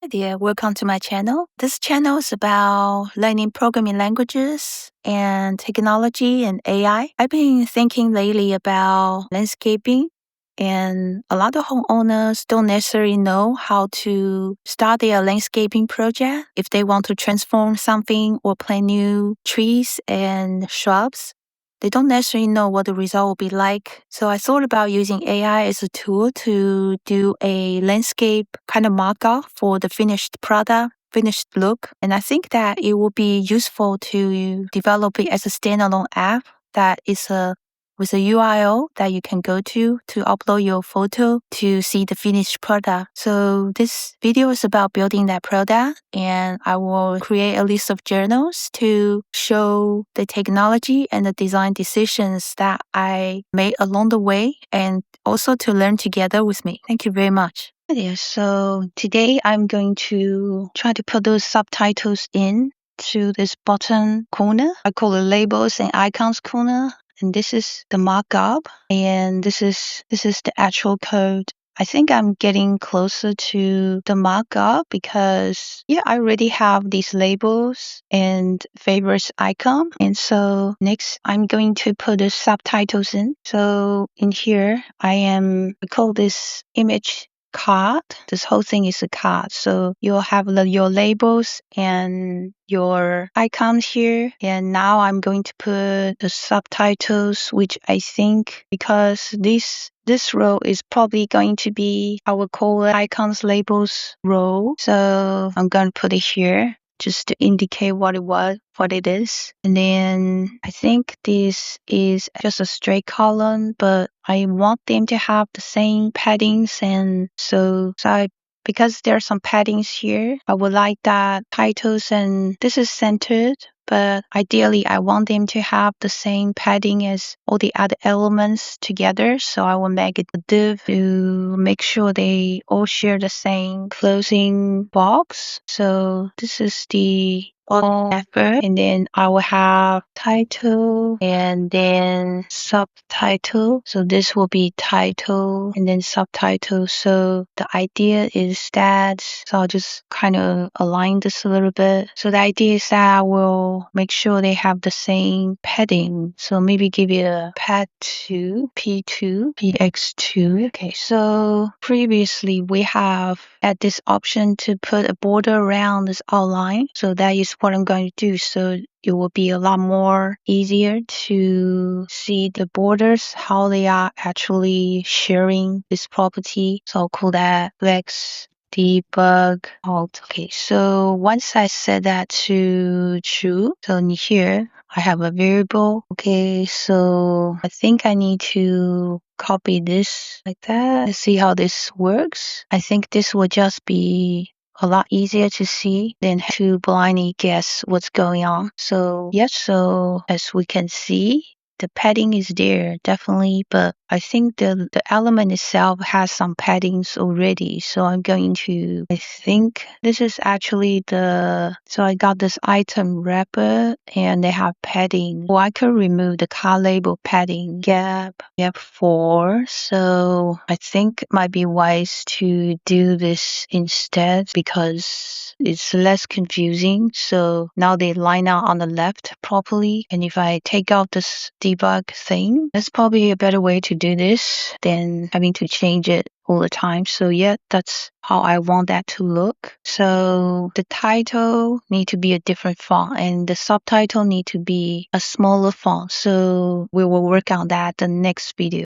Hi there, welcome to my channel. This channel is about learning programming languages and technology and AI. I've been thinking lately about landscaping, and a lot of homeowners don't necessarily know how to start their landscaping project if they want to transform something or plant new trees and shrubs. They don't necessarily know what the result will be like. So I thought about using AI as a tool to do a landscape kind of mock-up for the finished product, finished look. And I think that it will be useful to develop it as a standalone app that is with a URL that you can go to upload your photo to see the finished product. So this video is about building that product, and I will create a list of journals to show the technology and the design decisions that I made along the way, and also to learn together with me. Thank you very much. Yeah, so today I'm going to try to put those subtitles in to this bottom corner. I call it labels and icons corner. And this is the markup, and this is the actual code. I think I'm getting closer to the markup because I already have these labels and favorites icon. And so next I'm going to put the subtitles in. So in here I call this image card. This whole thing is a card. So you'll have your labels and your icons here. And now I'm going to put the subtitles, which I think because this row is probably going to be our core icons labels row. So I'm going to put it here just to indicate what it is. And then I think this is just a straight column, but I want them to have the same paddings, and because there are some paddings here, I would like that titles and this is centered, but ideally I want them to have the same padding as all the other elements together. So I will make it a div to make sure they all share the same closing box. So this is the effort, and then I will have title and then subtitle. So this will be title and then subtitle. So the idea is that, so I'll just kind of align this a little bit. So the idea is that I will make sure they have the same padding. So maybe give it a pad2, P2, PX2. Okay, so previously we have had this option to put a border around this outline. So that is what I'm going to do. So it will be a lot more easier to see the borders, how they are actually sharing this property. So I'll call that flex debug alt. Okay, so once I set that to true, so in here I have a variable. Okay, so I think I need to copy this like that. Let's see how this works. I think this will just be a lot easier to see than to blindly guess what's going on. So yes, so as we can see, the padding is there, definitely, but I think the element itself has some paddings already. So I think this is actually so I got this item wrapper and they have padding. Or I could remove the car label padding gap 4. So I think it might be wise to do this instead because it's less confusing. So now they line out on the left properly. And if I take out this debug thing, that's probably a better way to do this than having to change it all the time. So that's how I want that to look. So the title need to be a different font and the subtitle need to be a smaller font. So we will work on that the next video.